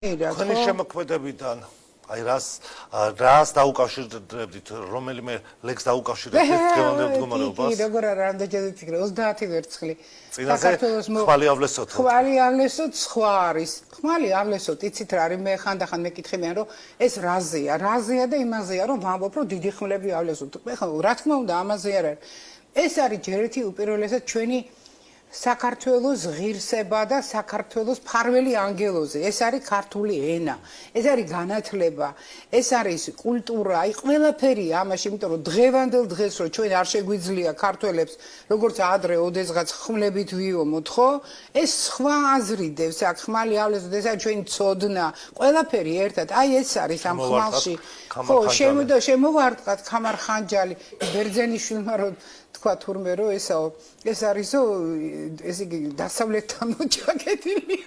Khani შემოქმედებიდან აი რას დაუკავშირდებდით რომელიმე ლექს დაუკავშირებდით დღევანდელ მდგომარეობას? კი, როგორ არა ამდენჯერ ვიფიქრე 30 ვერცხლი. საქართველოს ხმალი ავლესოთ. ხმალი ავლესოთ სხვა არის. ხმალი ავლესოთ, იცით რა არის მე ხანდახან მეკითხებიან რომ ეს რაზეა? რაზეა და იმაზეა რომ ვამბობ რომ დიდი ხმლები ავლესოთ. ხო, რა თქმა უნდა ამაზე არ არის. ეს არის ჯერ ერთი უპირველესად ჩვენი საქართველოს ღირსება და საქართველოს ფარველი ანგელოზე. ეს არის ქართული ენა, ეს არის განათლება, ეს არის კულტურა, აი ყველაფერი ამაში, იმიტომ რომ დღევანდელ დღეს რომ ჩვენ არ შეგვიძლია ქართველებს როგორც ადრე ოდესღაც ხმლებით ვიომოთ, ხო? ეს სხვა აზრიდებს, აქ ხმალი ავლესოთ, ეს არის ჩვენი ცოდნა, ყველაფერი ერთად. აი ეს არის ამ ხმალში. ხო, შემოვარტყათ ქამარ ხანჯალი, ბერძენიშვილმა რომ თქვა თურმე რომ ესაო ეს არისო ეს იგი დასავლეთთან მოჭაკეთილი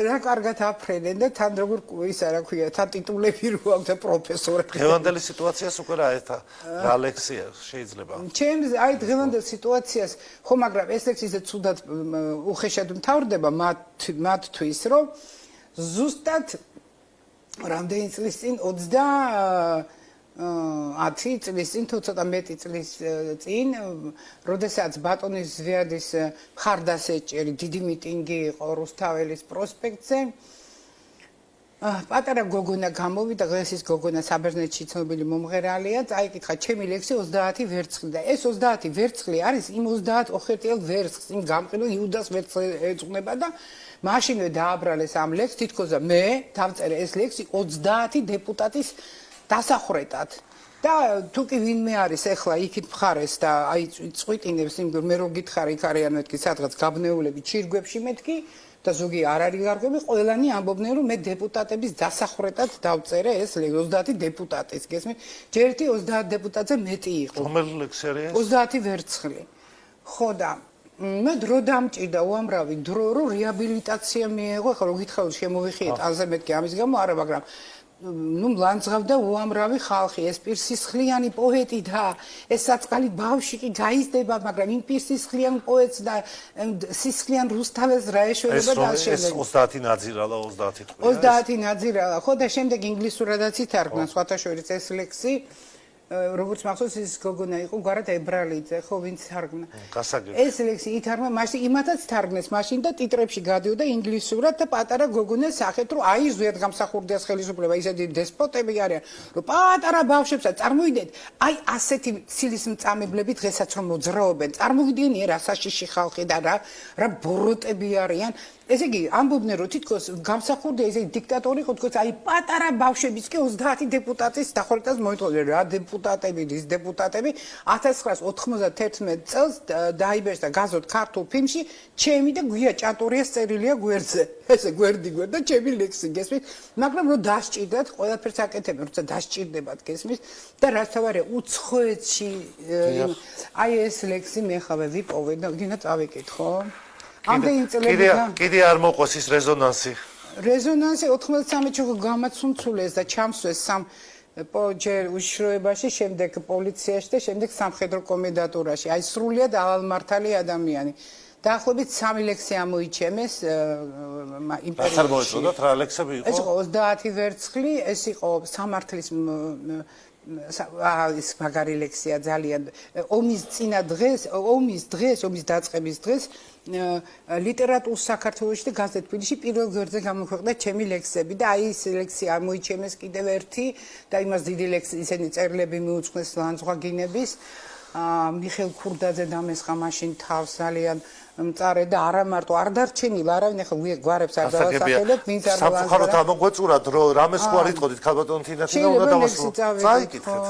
რა კარგად აფრენენ და თან როგორ ის რა ქვია თან ტიტულები რო აქვს და პროფესორები დღევანდელი სიტუაციას უკვე რა ერთა რა ლექსია შეიძლება ჩემს აი დღევანდელ სიტუაციას ხო მაგრამ ეს ლექსი ისე ცუდად უხეშად მთავრდება მათთვის რომ ზუსტად რამდენი წლის წინ 10 წლის წინ თუ ცოტა მეტი წლის წინ, როდესაც ბატონის ზვიადის მხარდასაჭერი დიდი მიტინგი იყო რუსთაველის პროსპექტზე, პატარა გოგონა გამოვიდა, დღეს ის გოგონა საბერძნეთში ცნობილი მომღერალია, წაიკითხა ჩემი ლექსი 30 ვერცხლი და ეს 30 ვერცხლი არის იმ 30 ოხერტიელ ვერცხლს, იმ გამყიდულ იუდას ვერცხლს ეძღვნება და მაშინვე დააბრალეს ამ ლექსს, თითქოს მე დავწერე ეს ლექსი 30 დეპუტატის დასახრეტად და თუ კი ვინმე არის ახლა იქით მხარეს და აი წვიტინებს იმ მე რო გითხარი იქ არიან მეთქი სადღაც გაბნეულები ჩირგვებში მეთქი და ზოგი არ არის გარკვევი ყველანი ამბობდნენ რომ მე დეპუტატების დასახრეტად დავწერე ეს 30 დეპუტატის გესმით ჯერ ერთი 30 დეპუტატზე მეტი იყო რომელი ლექსი არის 30 ვერცხლი ხო და მე დრო დამჭირდა უამრავი დრო რომ რეაბილიტაცია მიეღო ხო რო გითხავთ შემოვიხიეთ ანზე მეთქი ამის გამო არა მაგრამ ნუ მლანძღავდა უამრავი ხალხი ეს პირსისხლიანი პოეტი და ეს საწყალი ბავშვი კი გაიზრდება მაგრამ იმ პირსისხლიან პოეტს და სისხლიან რუსთაველს რა ეშველება და შემდეგ ეს 30 ნაძირალა 30 თქვია 30 ნაძირალა ხო და შემდეგ ინგლისურადაც ითარგმნა სხვათა შორის ეს ლექსი როგორც მახსოვს ის გოგონა იყო გვარად ებრალიძე ხო ვინც თარგმნა ეს ლექსი ითარგმნა მაშინ იმათაც თარგმნეს მაშინ და ტიტრებში გადიოდა ინგლისურად და პატარა გოგონას სახეთ რომ აი ზუსტად გამსახურდიას ხელისუფლება ისეთი დესპოტები არიან რომ პატარა ბავშვებსაც წარმოვიდეთ აი ასეთი ცილის მწამებლები დღესაც რომ მოძრაობენ წარმოვიდგენია რა საშიში ხალხი და რა ბოროტები არიან ესე იგი ამბობდნენ რომ თითქოს გამსახურდია ისეთი დიქტატორი ხო თქოს აი პატარა ბავშვების კი 30 დეპუტატის დახურებას მოითხოვდნენ რა დეპუტატები ის დეპუტატები 1991 წელს დაიბეჭდა გაზოთ ქართულ ფილმში ჩემი და გვია ჭანტურიას წერილია გვერდზე ესე გვერდი და ჩემი ლექსი გესმით მაგრამ რომ დასჭირდათ ყველაფერს აკეთებენ როცა დასჭირდებათ გესმით და რაც თავარია უცხოეთში აი ეს ლექსი მე ხავე ვიპოვე და გინდა წავიკითხო ამდენი წლები კიდე არ მოყოს ის რეზონანსი 93 წუთი გამაცუნცულეს და ჩამსვეს სამ ჯერ უშროებაში, შემდეგ პოლიციაში და შემდეგ სამხედრო კომენდატურაში. აი სრულიად ალალმართალი ადამიანი. დაახლოებით 3 ლექსი ამოიჩემეს იმპერიაში. არ მოეწოდათ რა ლექსები იყო? ეს იყო 30 ვერცხლი, ეს იყო სამართლის ის მაგარი ლექსია ძალიან ომის წინა დღეს, ომის დაწყების დღეს ლიტერატურულ საქართველოში და გაზეთ თბილისში პირველ გვერდზე გამოქვეყნდა ჩემი ლექსები და აი ეს ლექსი ამოიჩემეს კიდევ ერთი და იმას დიდი ლექსი ისინი წერილები მიუძღვნეს ლანძღვაგინების მიხეილ ქურდაძე დამესხა მაშინ თავს ძალიან მწარე და არა მარტო არ დარჩენილა არავინ ახლა გვარებს არ დავასახელებ ვინც არ სამხაროთ ამოგვეწურათ რომ რამეს ხო არ იტყოდით ქალბატონ თინათინა უნდა დავასრულოთ წაიკითხეთ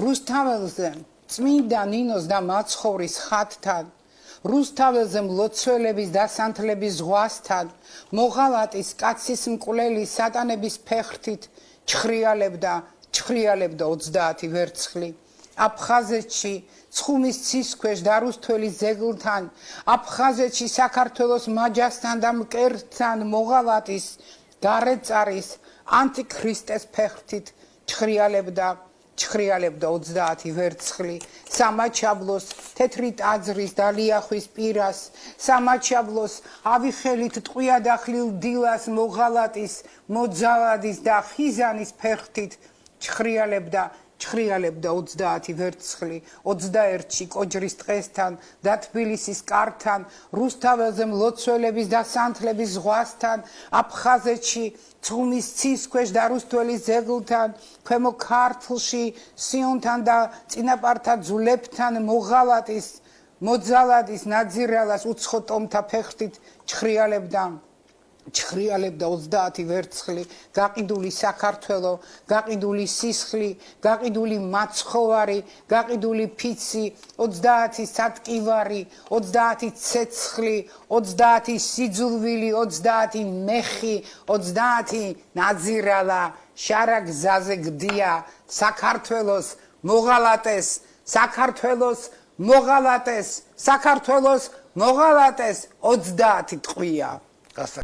რუსთაველზე წმინდა ნინოს და მაცხოვრის ხატთან რუსთაველზე მლოცველების დასანთლების ზღვასთან მოღალატის კაცის მკვლელი სატანების ფეხრთით ჩხრიალებდა 30 ვერცხლი აფხაზეთში ცხუმის ცისქვეშ და რუსთველის ძეგლთან აფხაზეთში საქართველოს მაჯასთან და მკერდთან მოღალატის გარეწარის ანტიქრისტეს ფეხრთით ჩხრიალებდა ჩხრიალებდა 30 ვერცხლი, სამაჩაბლოს თეთრი ტაძრის და ლიახვის პირას, სამაჩაბლოს ავიხელით ტყვია დახლილ დილას მოღალატის, მოძალადის და ხიზანის ფერხთით ჩხრიალებდა 30 ვერცხლი, 21-ში კოჯრის ტყესთან და თბილისის კართან, რუსთაველზე მლოცველების და სანთლების ზღვასთან, აფხაზეთში ცხუმის ცის ქვეშ და რუსთველის ძეგლთან, ქვემო ქართლში სიონთან და წინაპართა ძულებთან მოღალატის, მოძალადის ნაძირალას უცხო ტომთა ფეხთით ჩხრიალებდა 30 ვერცხლი, გაყიდული საქართველო, გაყიდული სისხლი, გაყიდული მაცხოვარი, გაყიდული ფიცი, 30 სატკივარი, 30 ცეცხლი, 30 სიძულვილი, 30 მეხი, 30 ნაძირალა, შარაგზაზე გდია, საქართველოს მოღალატეს, საქართველოს მოღალატეს, საქართველოს მოღალატეს 30 ტყვია.